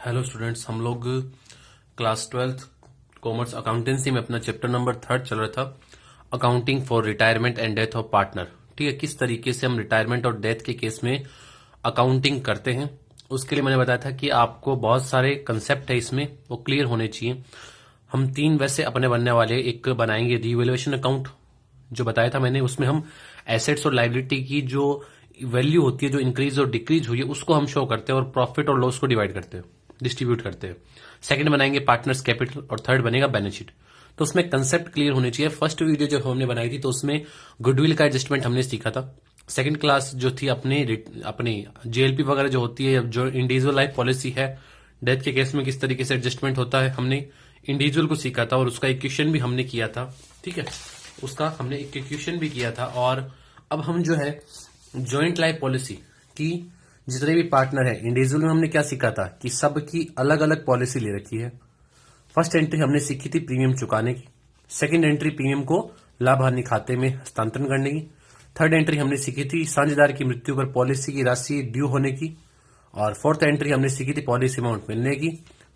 Hello students, हम लोग class 12th commerce accountancy में अपना चैप्टर नंबर 3 चल रहा था, accounting for retirement and death of partner. ठीक है, किस तरीके से हम रिटायरमेंट और डेथ के केस में अकाउंटिंग करते हैं। उसके लिए मैंने बताया था कि आपको बहुत सारे कंसेप्ट है इसमें, वो क्लियर होने चाहिए। हम 3 वैसे अपने बनने वाले, एक बनाएंगे रीवैल्यूएशन अकाउंट जो बताया था मैंने, उसमें हम एसेट्स और लायबिलिटी की जो वैल्यू होती है, जो इंक्रीज और डिक्रीज हुई है, उसको हम शो करते हैं और प्रॉफिट और लॉस को डिवाइड करते हैं, डिस्ट्रीब्यूट करते हैं। सेकंड बनाएंगे पार्टनर्स कैपिटल और थर्ड बनेगा बैलेंस शीट। तो उसमें कंसेप्ट क्लियर होने चाहिए। फर्स्ट वीडियो जो हमने बनाई थी तो उसमें गुडविल का एडजस्टमेंट हमने सीखा था। सेकंड क्लास जो थी अपनी जेएलपी वगैरह जो होती है, जो इंडिविजुअल लाइफ पॉलिसी है, डेथ के केस में किस तरीके से एडजस्टमेंट होता है, हमने इंडिविजुअल को सीखा था और उसका इक्वेशन भी हमने किया था। ठीक है, उसका हमने एक इक्वेशन भी किया था। और अब हम जो है जॉइंट लाइफ पॉलिसी की जितने भी पार्टनर है, इंडिविजुअल में हमने क्या सीखा था कि सबकी अलग अलग पॉलिसी ले रखी है। फर्स्ट एंट्री हमने सीखी थी प्रीमियम चुकाने की। सेकंड एंट्री प्रीमियम को लाभ हानि खाते में हस्तांतरण करने की। थर्ड एंट्री हमने सीखी थी साझेदार की मृत्यु पर पॉलिसी की राशि ड्यू होने की। और फोर्थ एंट्री हमने सीखी थी पॉलिसी अमाउंट मिलने की।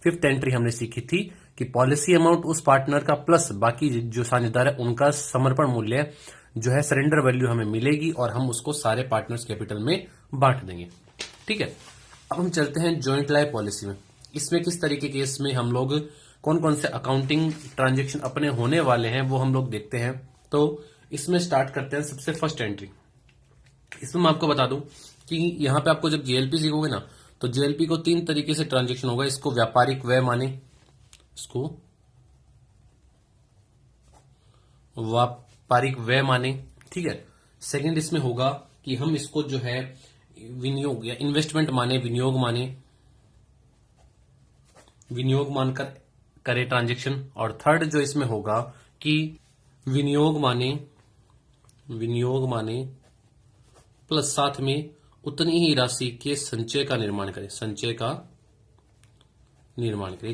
फिफ्थ एंट्री हमने सीखी थी कि पॉलिसी अमाउंट उस पार्टनर का प्लस बाकी जो साझेदार है उनका समर्पण मूल्य जो है, सरेंडर वैल्यू हमें मिलेगी और हम उसको सारे पार्टनर्स कैपिटल में बांट देंगे। ठीक है, अब हम चलते हैं जॉइंट लाइफ पॉलिसी में। इसमें किस तरीके के इसमें हम लोग कौन कौन से अकाउंटिंग ट्रांजेक्शन अपने होने वाले हैं वो हम लोग देखते हैं। तो इसमें स्टार्ट करते हैं सबसे फर्स्ट एंट्री। इसमें मैं आपको बता दूं कि यहां पे आपको जब जेएलपी सीखोगे ना, तो जेएलपी को 3 तरीके से ट्रांजेक्शन होगा। इसको व्यापारिक व्यय माने, इसको व्यापारिक व्यय माने। ठीक है, सेकंड इसमें होगा कि हम इसको जो है विनियोग या इन्वेस्टमेंट माने, विनियोग मानकर करे ट्रांजेक्शन। और थर्ड जो इसमें होगा कि विनियोग माने प्लस साथ में उतनी ही राशि के संचय का निर्माण करें,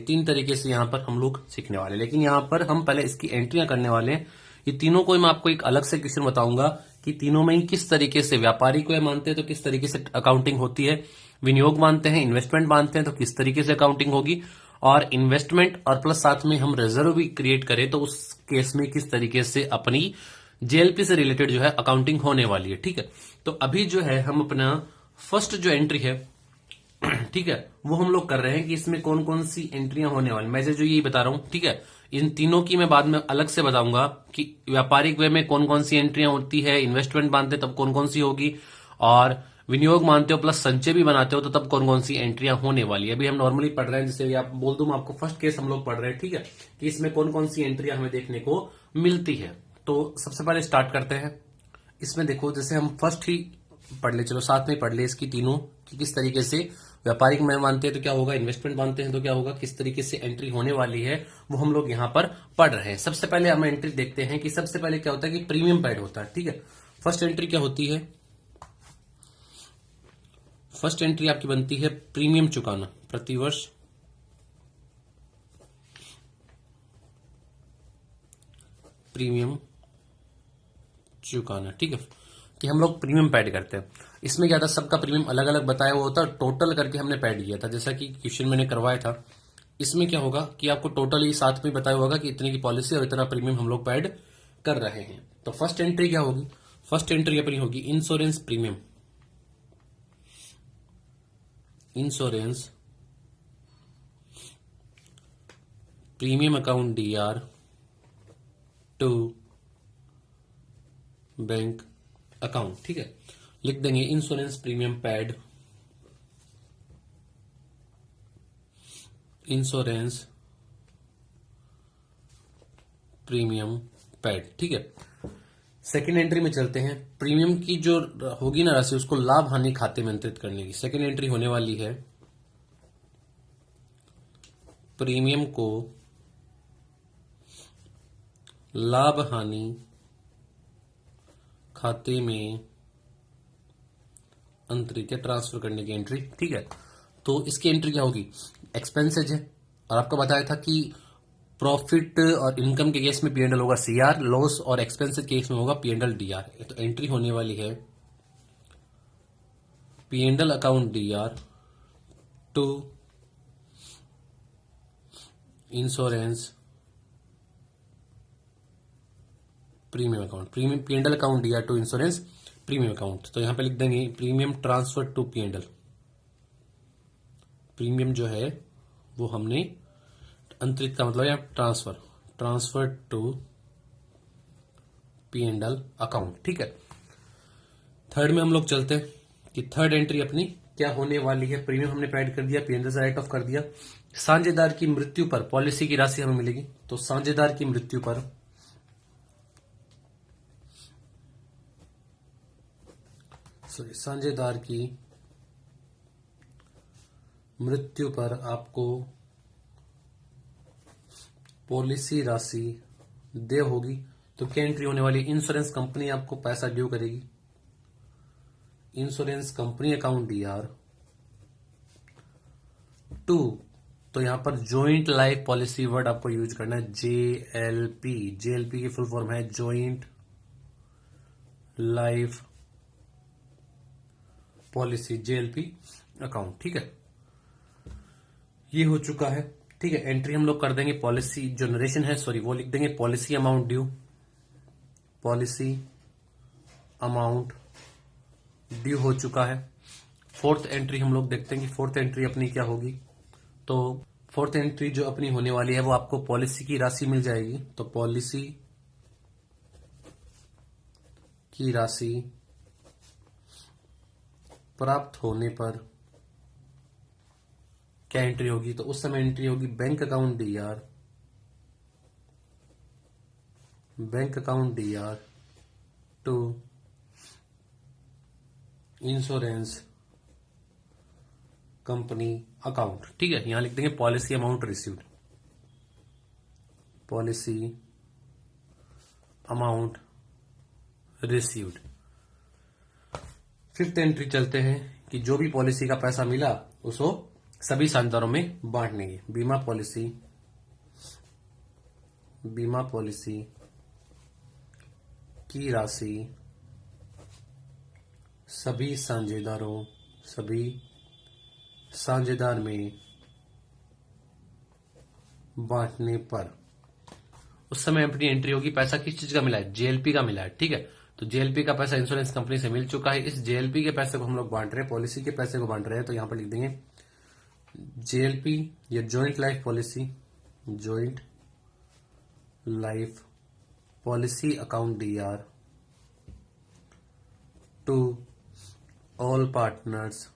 3 तरीके से यहां पर हम लोग सीखने वाले। लेकिन यहां पर हम पहले इसकी एंट्रियां करने वाले हैं। ये तीनों को मैं आपको एक अलग से क्वेश्चन बताऊंगा कि तीनों में ही किस तरीके से व्यापारिक व्यय मानते हैं तो किस तरीके से अकाउंटिंग होती है, विनियोग मानते हैं, इन्वेस्टमेंट मानते हैं तो किस तरीके से अकाउंटिंग होगी, और इन्वेस्टमेंट और प्लस साथ में हम रिजर्व भी क्रिएट करें तो उस केस में किस तरीके से अपनी जेएलपी से रिलेटेड जो है अकाउंटिंग होने वाली है। ठीक है, तो अभी जो है हम अपना फर्स्ट जो एंट्री है, ठीक है, वो हम लोग कर रहे हैं कि इसमें कौन कौन सी एंट्रियां होने वाली। मैं जो यही बता रहा हूं, ठीक है, इन तीनों की मैं बाद में अलग से बताऊंगा कि व्यापारिक वे में कौन कौन सी एंट्रियां होती है, इन्वेस्टमेंट मानते तब कौन कौन सी होगी, और विनियोग मानते हो प्लस संचय भी बनाते हो तो तब कौन कौन सी एंट्रियां होने वाली है। अभी हम नॉर्मली पढ़ रहे हैं, जैसे आप बोल दूं मैं आपको, फर्स्ट केस हम लोग पढ़ रहे हैं। ठीक है, कि इसमें कौन कौन सी एंट्रियां हमें देखने को मिलती है। तो सबसे पहले स्टार्ट करते हैं। इसमें देखो, जैसे हम फर्स्ट ही पढ़ ले, चलो साथ में पढ़ ले इसकी तीनों कि किस तरीके से व्यापारिक में मानते हैं तो क्या होगा, इन्वेस्टमेंट मानते हैं तो क्या होगा, किस तरीके से एंट्री होने वाली है वो हम लोग यहां पर पढ़ रहे हैं। सबसे पहले हम एंट्री देखते हैं कि सबसे पहले क्या होता है कि प्रीमियम पेड होता है। ठीक है, फर्स्ट एंट्री क्या होती है, फर्स्ट एंट्री आपकी बनती है प्रीमियम चुकाना, प्रतिवर्ष प्रीमियम चुकाना। ठीक है, कि हम लोग प्रीमियम पेड करते हैं। इसमें क्या था, सबका प्रीमियम अलग अलग बताया हुआ होता है, टोटल करके हमने पेड किया था, जैसा कि क्वेश्चन मैंने करवाया था। इसमें क्या होगा कि आपको टोटल ही साथ में बताया होगा कि इतने की पॉलिसी और इतना प्रीमियम हम लोग पेड कर रहे हैं। तो फर्स्ट एंट्री क्या होगी, फर्स्ट एंट्री अपनी होगी insurance premium, insurance premium account DR to bank account. ठीक है, लिख देंगे insurance premium paid, insurance premium paid. ठीक है, सेकेंड एंट्री में चलते हैं। प्रीमियम की जो होगी ना राशि, उसको लाभ हानि खाते में अंतरित करने की सेकेंड एंट्री होने वाली है। प्रीमियम को लाभ हानि खाते में अंतरित या ट्रांसफर करने की एंट्री। ठीक है, तो इसकी एंट्री क्या होगी, एक्सपेंसेज है, और आपको बताया था कि प्रॉफिट और इनकम के केस में पीएनएल होगा सीआर, लॉस और एक्सपेंसेज के केस में होगा पीएनएल डीआर। तो एंट्री होने वाली है PNL account DR to insurance premium account, premium P&L account दिया टू इंश्योरेंस प्रीमियम अकाउंट, तो यहां पे लिख देंगे premium transfer to P&L। Premium जो है वो हमने अंतरित का मतलब है ट्रांसफर टू P&L अकाउंट। ठीक है, थर्ड में हम लोग चलते हैं कि थर्ड एंट्री अपनी क्या होने वाली है। प्रीमियम हमने पेड कर दिया, P&L से राइट ऑफ कर दिया। साझेदार की मृत्यु पर पॉलिसी की राशि हमें मिलेगी, तो साझेदार की मृत्यु पर साझेदार की मृत्यु पर आपको पॉलिसी राशि दे होगी, तो क्या एंट्री होने वाली है? इंश्योरेंस कंपनी आपको पैसा ड्यू करेगी, insurance company account DR to, तो यहां पर जॉइंट लाइफ पॉलिसी वर्ड आपको यूज करना है, JLP। JLP की फुल फॉर्म है joint life policy, JLP account. ठीक है, ये हो चुका है। ठीक है, एंट्री हम लोग कर देंगे पॉलिसी जो नरेशन है, सॉरी वो लिख देंगे policy amount due, policy amount due हो चुका है। फोर्थ एंट्री हम लोग देखते हैं कि फोर्थ एंट्री अपनी क्या होगी। तो फोर्थ एंट्री जो अपनी होने वाली है वो आपको पॉलिसी की राशि मिल जाएगी, तो पॉलिसी की राशि प्राप्त होने पर क्या एंट्री होगी? तो उस समय एंट्री होगी bank account DR, bank account DR to insurance company account. ठीक है, यहां लिख देंगे policy amount received, policy amount received. Fifth entry चलते हैं कि जो भी पॉलिसी का पैसा मिला उसको सभी साझेदारों में बांट लेंगे। बीमा पॉलिसी की राशि सभी साझेदार में बांटने पर उस समय अपनी एंट्री होगी पैसा किस चीज का मिला है? JLP का मिला है। ठीक है, तो JLP का पैसा इंश्योरेंस कंपनी से मिल चुका है, इस JLP के पैसे को हम लोग बांट रहे हैं, पॉलिसी के पैसे को बांट रहे हैं, तो यहां पर लिख देंगे JLP या joint life policy account DR to all partners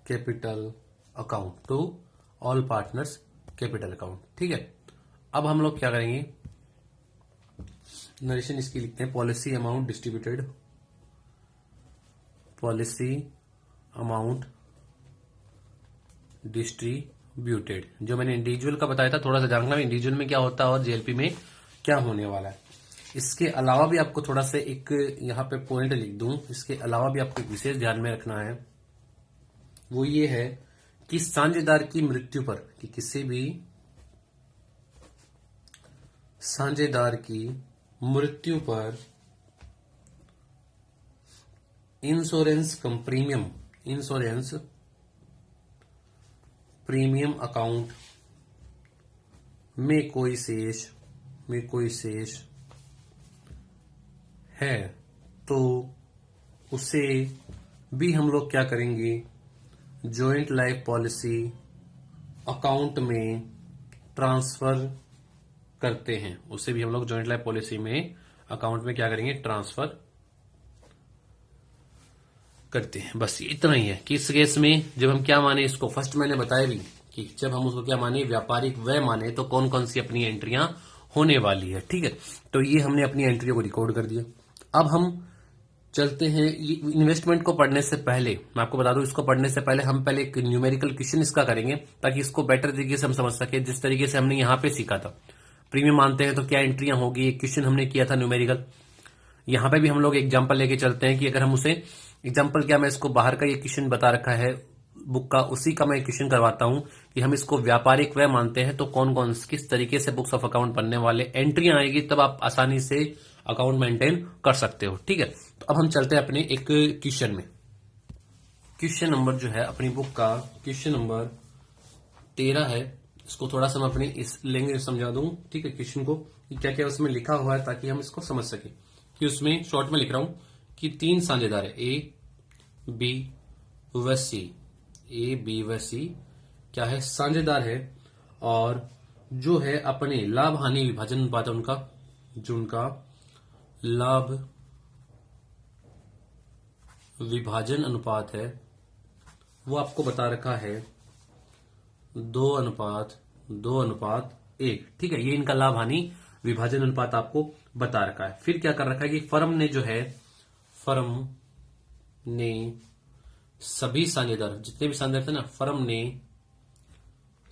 capital account, to all partners capital account. ठीक है, अब हम लोग क्या करेंगे, नरेशन इसकी लिखते हैं policy amount distributed, policy amount distributed. जो मैंने इंडिविजुअल का बताया था, थोड़ा सा जानना इंडिविजुअल में क्या होता है और JLP में क्या होने वाला है। इसके अलावा भी आपको थोड़ा सा एक यहां पे पॉइंट लिख दूं, इसके अलावा भी आपको विशेष ध्यान में रखना है, वो ये है कि साझेदार की मृत्यु पर, कि किसी भी साझेदार की मृत्यु पर इंश्योरेंस प्रीमियम अकाउंट में कोई शेष है, तो उसे भी हम लोग क्या करेंगे, जॉइंट लाइफ पॉलिसी अकाउंट में ट्रांसफर करते हैं, उसे भी हम लोग जॉइंट लाइफ पॉलिसी में अकाउंट में क्या करेंगे, ट्रांसफर करते हैं। बस इतना ही है कि इस केस में जब हम क्या माने इसको, फर्स्ट मैंने बताया भी कि जब हम उसको क्या माने, व्यापारिक व्यय माने, तो कौन कौन सी अपनी एंट्रियां होने वाली है। ठीक है, तो ये हमने अपनी एंट्रियों को रिकॉर्ड कर दिया। अब हम चलते हैं इन्वेस्टमेंट को पढ़ने से पहले, मैं आपको बता दूं, इसको पढ़ने से पहले हम पहले एक न्यूमेरिकल क्वेश्चन इसका करेंगे ताकि इसको बेटर तरीके से हम समझ सके, जिस तरीके से हमने यहां पे सीखा था। प्रीमियम मानते हैं तो क्या एंट्रियां होगी, एक क्वेश्चन हमने किया था न्यूमेरिकल। यहां पे भी हम लोग एग्जांपल लेके चलते हैं कि अगर हम उसे एग्जांपल, क्या मैं इसको बाहर का ये क्वेश्चन बता रखा है बुक का, उसी का मैं क्वेश्चन करवाता हूं कि हम इसको व्यापारिक व्यय मानते हैं तो कौन कौन किस तरीके से बुक्स ऑफ अकाउंट बनने वाले, एंट्रियां आएगी, तब आप आसानी से अकाउंट मेंटेन कर सकते हो। ठीक है, तो अब हम चलते हैं अपने एक क्वेश्चन में। क्वेश्चन नंबर जो है अपनी बुक का क्वेश्चन नंबर 13 है, इसको थोड़ा सा मैं अपनी इस लैंग्वेज समझा दूं, ठीक है, क्वेश्चन को कि क्या क्या उसमें लिखा हुआ है ताकि हम इसको समझ सके। कि उसमें शॉर्ट में लिख रहा हूं कि 3 साझेदार है, ए बी व सी, ए बी व सी क्या है, साझेदार है, और जो है अपने लाभ हानि विभाजन अनुपात है उनका, जो उनका लाभ विभाजन अनुपात है वो आपको बता रखा है 2:1, ठीक है, ये इनका लाभ हानि विभाजन अनुपात आपको बता रखा है। फिर क्या कर रखा है कि फर्म ने जो है, फर्म ने सभी साझेदार, जितने भी साझेदार थे ना, फर्म ने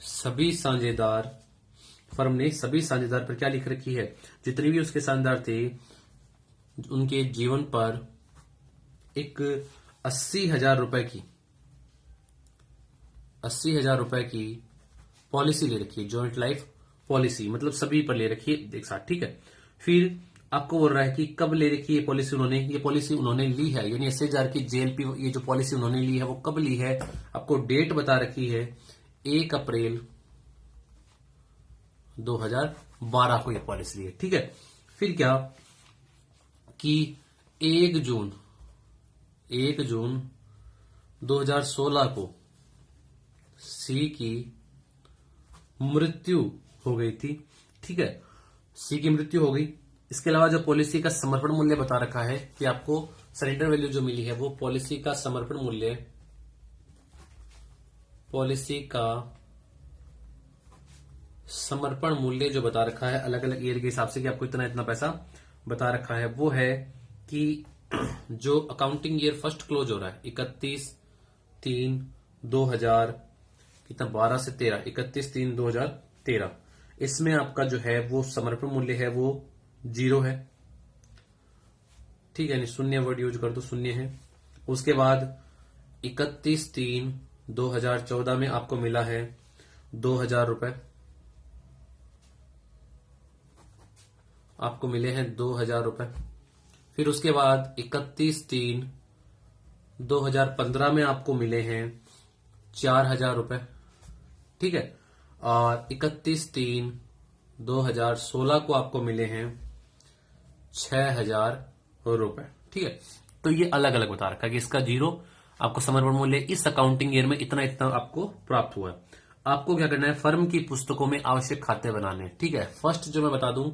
सभी साझेदार पर क्या लिख रखी है, जितने भी उसके साझेदार थे उनके जीवन पर एक 80,000 रुपए की पॉलिसी ले रखी है, जॉइंट लाइफ पॉलिसी, मतलब सभी पर ले रखी है एक साथ, ठीक है। फिर आपको बोल रहा है कि कब ले रखी है ये पॉलिसी उन्होंने, ये पॉलिसी उन्होंने ली है, यानी 80,000 की जेएलपी, ये जो पॉलिसी उन्होंने ली है वो कब ली है, आपको डेट बता रखी है 1 अप्रैल 2012 को ये पॉलिसी ली है, ठीक है। फिर क्या कि 1 जून 2016 को सी की मृत्यु हो गई थी, ठीक है, सी की मृत्यु हो गई। इसके अलावा जो पॉलिसी का समर्पण मूल्य बता रखा है कि आपको सरेंडर वैल्यू जो मिली है वो पॉलिसी का समर्पण मूल्य जो बता रखा है अलग अलग ईयर के हिसाब से कि आपको इतना इतना पैसा बता रखा है, वो है कि जो अकाउंटिंग ईयर फर्स्ट क्लोज हो रहा है 31/3/2000 कितना 12 से 13, 31/3/2013, इसमें आपका जो है वो समर्पण मूल्य है वो 0 है, ठीक है, नहीं शून्य वर्ड यूज कर दो, शून्य है। उसके बाद 31/3/2014 में आपको मिला है 2,000 रुपए, आपको मिले हैं 2,000 रुपए। फिर उसके बाद 31/3/2015 में आपको मिले हैं 4,000 रुपए, ठीक है, और 31/3/2016 को आपको मिले हैं 6,000 रुपए, ठीक है। तो ये अलग अलग बता रखा है कि इसका 0 आपको समर्पण मूल्य इस अकाउंटिंग ईयर में इतना इतना आपको प्राप्त हुआ है। आपको क्या करना है, फर्म की पुस्तकों में आवश्यक खाते बनाने, ठीक है। फर्स्ट जो मैं बता दूं,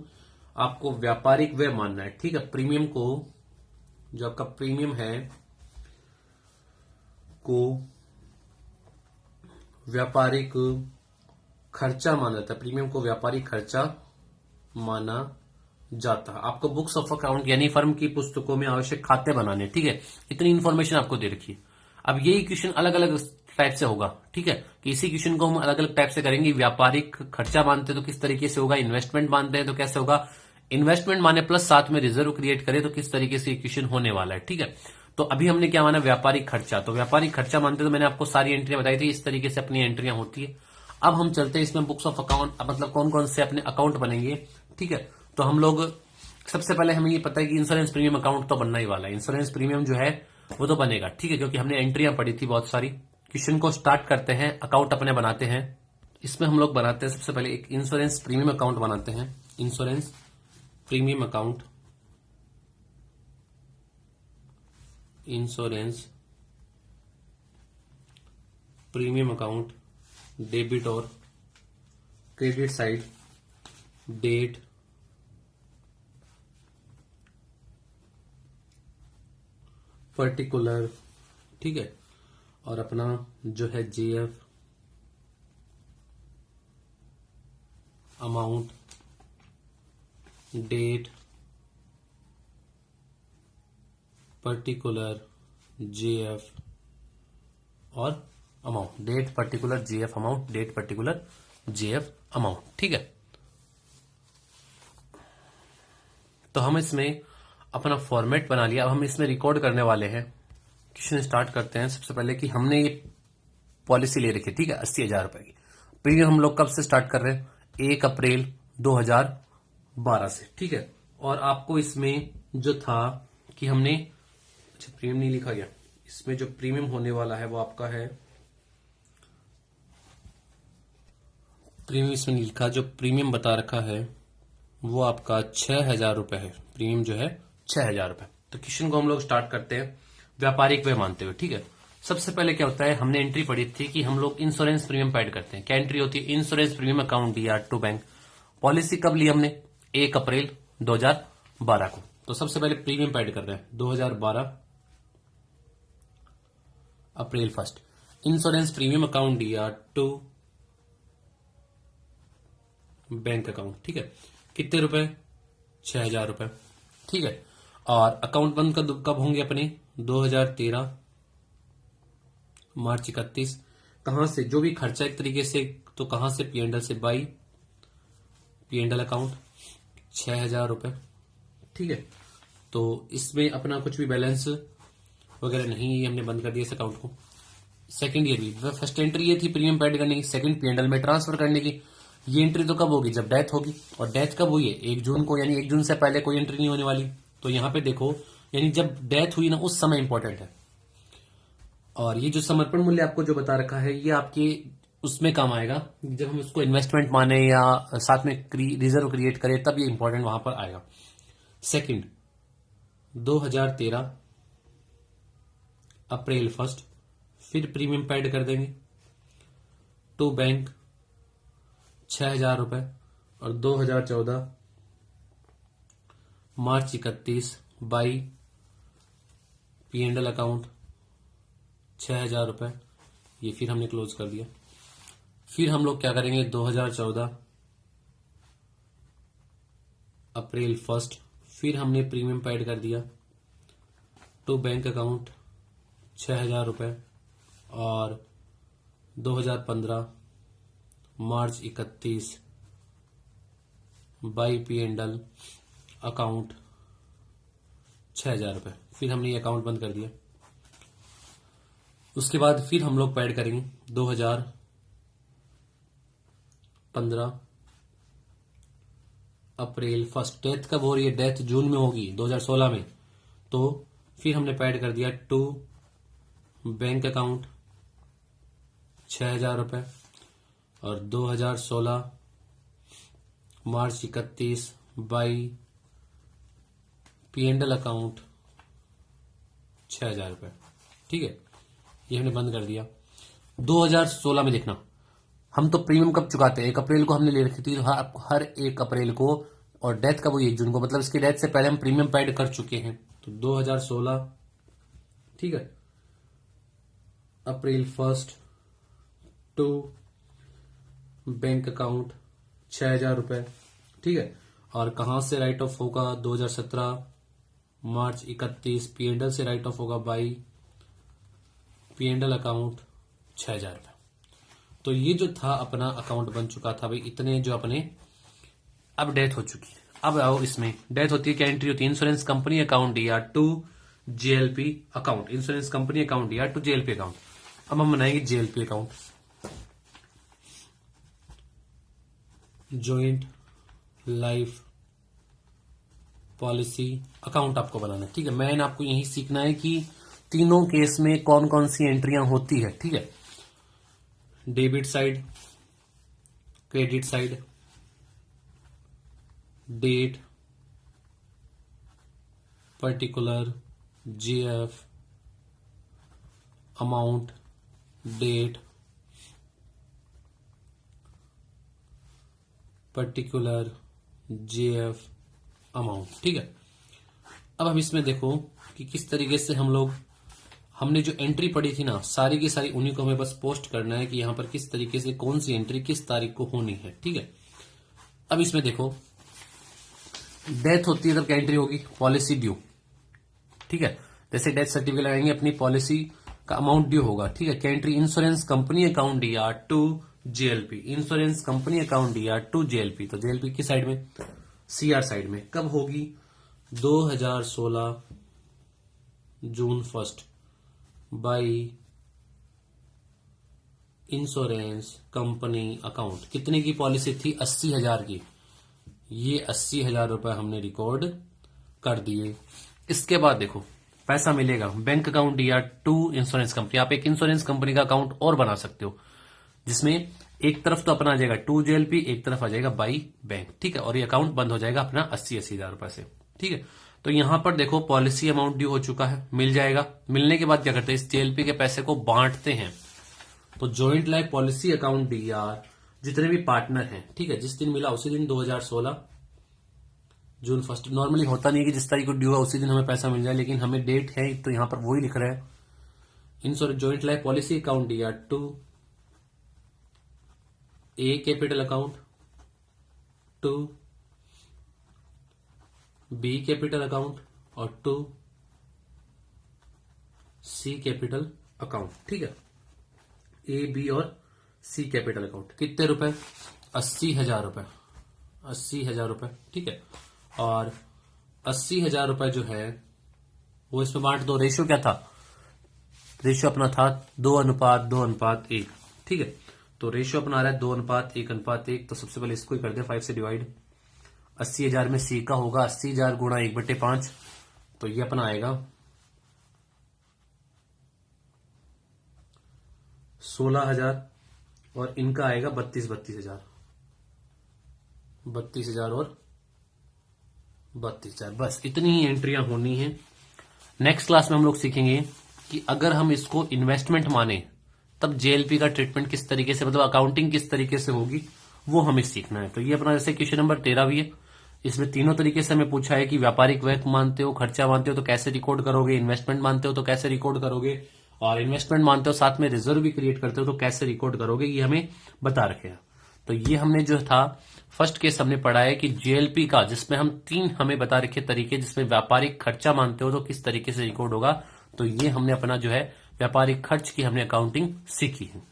आपको व्यापारिक व्यय मानना है, ठीक है, प्रीमियम को, जो आपका प्रीमियम है को व्यापारिक खर्चा माना जाता है, प्रीमियम को व्यापारिक खर्चा माना जाता है। आपको बुक्स ऑफ अकाउंट यानी फर्म की पुस्तकों में आवश्यक खाते बनाने, ठीक है, इतनी इंफॉर्मेशन आपको दे रखी है। अब यही क्वेश्चन अलग अलग टाइप से होगा, ठीक है, कि इसी क्वेश्चन को हम अलग अलग टाइप से करेंगे। व्यापारिक खर्चा मानते तो किस तरीके से होगा, इन्वेस्टमेंट मानते हैं तो कैसे होगा, इन्वेस्टमेंट माने प्लस साथ में रिजर्व क्रिएट करे तो किस तरीके से क्वेश्चन होने वाला है, ठीक है। तो अभी हमने क्या माना, व्यापारिक खर्चा, तो व्यापारिक खर्चा मानते तो मैंने आपको सारी एंट्रियां बताई थी, इस तरीके से अपनी एंट्रियां होती है। अब हम चलते हैं इसमें बुक्स ऑफ अकाउंट, मतलब कौन कौन से अपने अकाउंट बनेंगे, ठीक है। तो हम लोग सबसे पहले हमें ये पता है कि इंश्योरेंस प्रीमियम अकाउंट तो बनना ही वाला है, इंश्योरेंस प्रीमियम जो है वो तो बनेगा, ठीक है, क्योंकि हमने एंट्रियां पढ़ी थी बहुत सारी। क्वेश्चन को स्टार्ट करते हैं, अकाउंट अपने बनाते हैं। इसमें हम लोग बनाते हैं सबसे पहले एक इंश्योरेंस प्रीमियम अकाउंट बनाते हैं, insurance premium account, insurance premium account, debit और क्रेडिट साइड, डेट, पर्टिकुलर, ठीक है, और अपना जो है JF, amount, date, particular, JF और amount, date particular JF amount, date particular JF amount, ठीक है। तो हम इसमें अपना फॉर्मेट बना लिया, अब हम इसमें रिकॉर्ड करने वाले हैं। क्वेश्चन स्टार्ट करते हैं सबसे पहले कि हमने ये पॉलिसी ले रखी है, ठीक है, 80,000 रुपए की। प्रीमियम हम लोग कब से स्टार्ट कर रहे हैं, 1 अप्रैल 2012 से, ठीक है। और आपको इसमें जो था कि हमने, अच्छा प्रीमियम नहीं लिखा गया, इसमें जो प्रीमियम होने वाला है वो आपका है प्रीमियम इसमें लिखा, जो प्रीमियम बता रखा है वो आपका 6,000 रुपए है। प्रीमियम जो है 6,000 रुपए। तो क्वेश्चन को हम लोग स्टार्ट करते हैं व्यापारिक वे मानते हुए। ठीक है, सबसे पहले क्या होता है, हमने एंट्री पढ़ी थी कि हम लोग इंश्योरेंस प्रीमियम पेड करते हैं। क्या एंट्री होती है, इंश्योरेंस प्रीमियम अकाउंट दिया टू बैंक। पॉलिसी कब ली हमने, 1 अप्रैल 2012 को। तो सबसे पहले प्रीमियम पेड कर रहे हैं 2012 अप्रैल 1। इंश्योरेंस प्रीमियम अकाउंट दिया टू बैंक अकाउंट। ठीक है, कितने रुपए, 6,000 रुपए। ठीक है, और अकाउंट बंद कब होंगे अपने, 2013 मार्च 31। कहां से, जो भी खर्चा एक तरीके से, तो कहां से, पीएनडल से, बाई पीएनडल अकाउंट 6,000 रुपए। ठीक है, तो इसमें अपना कुछ भी बैलेंस वगैरह नहीं, ये हमने बंद कर दिया इस अकाउंट को। सेकंड ईयर भी, फर्स्ट एंट्री ये थी प्रीमियम पेड करने की, सेकंड पीएनडल में ट्रांसफर करने की। ये एंट्री तो कब होगी, जब डेथ होगी। और डेथ कब हुई है, 1 जून को, यानी 1 जून से पहले कोई एंट्री नहीं होने वाली। तो यहां पे देखो, यानी जब डेथ हुई ना, उस समय इंपॉर्टेंट है। और ये जो समर्पण मूल्य आपको जो बता रखा है, ये आपके उसमें काम आएगा जब हम उसको इन्वेस्टमेंट माने या साथ में रिजर्व क्रिएट करें, तब ये इंपॉर्टेंट वहां पर आएगा। सेकंड 2013 अप्रैल 1, फिर प्रीमियम पेड कर देंगे टू बैंक 6,000 रुपए। और 2014 मार्च 31 बाई पीएनडल अकाउंट 6,000 रुपए। ये फिर हमने क्लोज कर दिया। फिर हम लोग क्या करेंगे, 2014 अप्रैल 1, फिर हमने प्रीमियम पेड कर दिया टू बैंक अकाउंट 6,000 रुपए। और 2015 मार्च 31 बाई पीएनडल अकाउंट 6,000 रुपए। फिर हमने ये अकाउंट बंद कर दिया। उसके बाद फिर हम लोग पेड करेंगे 2015 अप्रैल 1। डेथ कब हो रही है, डेथ जून में होगी 2016 में। तो फिर हमने पेड कर दिया टू बैंक अकाउंट 6,000 रुपए। और 2016 मार्च 31 बाई पीएनडल अकाउंट 6,000 रुपए। ठीक है, ये हमने बंद कर दिया। 2016 में देखना, हम तो प्रीमियम कब चुकाते हैं, 1 अप्रैल को हमने ले रखी थी, हर 1 अप्रैल को। और डेथ कब हुई, 1 जून को, मतलब इसकी डेथ से पहले हम प्रीमियम पेड कर चुके हैं। तो 2016, ठीक है, अप्रैल 1 टू बैंक अकाउंट 6,000 रुपए। ठीक है, और कहां से राइट ऑफ होगा, 2017 मार्च 31 पीएनडल से राइट ऑफ होगा बाई पीएनडल अकाउंट 6,000 रुपए। तो ये जो था अपना अकाउंट बन चुका था भाई, इतने जो अपने, अब डेथ हो चुकी है। अब आओ इसमें डेथ होती है, क्या एंट्री होती है, इंश्योरेंस कंपनी अकाउंट या to JLP account. Insurance company account या टू जेएलपी अकाउंट। अब हम बनाएंगे JLP account, joint life policy account आपको बनाना है। ठीक है, मैंने आपको यही सीखना है कि तीनों केस में कौन कौन सी एंट्रियां होती है। ठीक है, debit side, credit side, date, particular, GF, amount, date, particular, GF, amount. ठीक है, अब हम इसमें देखो कि किस तरीके से हम लोग, हमने जो एंट्री पढ़ी थी ना, सारी की सारी उन्हीं को हमें बस पोस्ट करना है कि यहां पर किस तरीके से कौन सी एंट्री किस तारीख को होनी है। ठीक है, अब इसमें देखो डेथ होती है तब क्या एंट्री होगी, पॉलिसी ड्यू। ठीक है, जैसे डेथ सर्टिफिकेट लगाएंगे अपनी पॉलिसी का अमाउंट ड्यू होगा। ठीक है, क्या एंट्री, इंश्योरेंस कंपनी अकाउंट या to JLP, insurance company account या टू जेएलपी। तो जेएलपी की साइड में, सीआर साइड में कब होगी, 2016 जून 1 बाई इंश्योरेंस कंपनी अकाउंट। कितने की पॉलिसी थी, 80,000 की। ये 80,000 रुपए हमने रिकॉर्ड कर दिए। इसके बाद देखो पैसा मिलेगा बैंक अकाउंट या टू इंश्योरेंस कंपनी। आप एक इंश्योरेंस कंपनी का अकाउंट और बना सकते हो जिसमें एक तरफ तो अपना आ जाएगा टू जेएलपी, एक तरफ आ जाएगा बाई बैंक, ठीक है। और ये अकाउंट बंद हो जाएगा अपना 80 हजार रुपए से, ठीक है। तो यहां पर देखो पॉलिसी अमाउंट ड्यू हो चुका है, मिल जाएगा। मिलने के बाद क्या करते हैं, इस जेएलपी के पैसे को बांटते हैं। तो joint life policy account D R जितने भी पार्टनर हैं, ठीक है, जिस दिन मिला उसी दिन 2016 जून 1। नॉर्मली होता नहीं है कि जिस तारीख को ड्यू है उसी दिन हमें पैसा मिल जाए, लेकिन हमें डेट है तो यहां पर वही लिख रहे हैं। इन joint life policy account DR to A capital account, to B capital account और टू सी कैपिटल अकाउंट, ठीक है। ए बी और सी कैपिटल अकाउंट कितने रुपए, 80,000 रुपए, 80,000 रुपए, ठीक है। और 80,000 रुपए जो है वो इसमें बांट दो। रेशियो क्या था, रेशियो अपना था 2:2:1, ठीक है। तो रेशियो अपना आ रहा है 2:1:1। तो सबसे पहले इसको ही कर दे 5 से डिवाइड। 80,000 में सी का होगा 80,000 गुणा 1/5, तो ये अपना आएगा 16,000 और इनका आएगा 32,000 और 32,000। बस इतनी ही एंट्रियां होनी है। नेक्स्ट क्लास में हम लोग सीखेंगे कि अगर हम इसको इन्वेस्टमेंट माने तब जेएलपी का ट्रीटमेंट किस तरीके से, मतलब अकाउंटिंग किस तरीके से होगी, वो हमें सीखना है। तो ये अपना जैसे क्वेश्चन नंबर 13 भी है, इसमें तीनों तरीके से हमें पूछा है कि व्यापारिक व्यय मानते हो, खर्चा मानते हो तो कैसे रिकॉर्ड करोगे, इन्वेस्टमेंट मानते हो तो कैसे रिकॉर्ड करोगे, और इन्वेस्टमेंट मानते हो साथ में रिजर्व भी क्रिएट करते हो तो कैसे रिकॉर्ड करोगे, ये हमें बता रखे हैं। तो ये हमने जो था फर्स्ट केस हमने पढ़ा है कि जेएलपी का, जिसमें हम 3 हमें बता रखे तरीके, जिसमें व्यापारिक खर्चा मानते हो तो किस तरीके से रिकॉर्ड होगा। तो ये हमने अपना जो है व्यापारिक खर्च की हमने अकाउंटिंग सीखी है।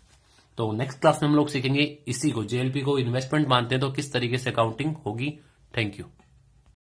तो नेक्स्ट क्लास में हम लोग सीखेंगे इसी को, जेएलपी को इन्वेस्टमेंट मानते हैं तो किस तरीके से अकाउंटिंग होगी। Thank you.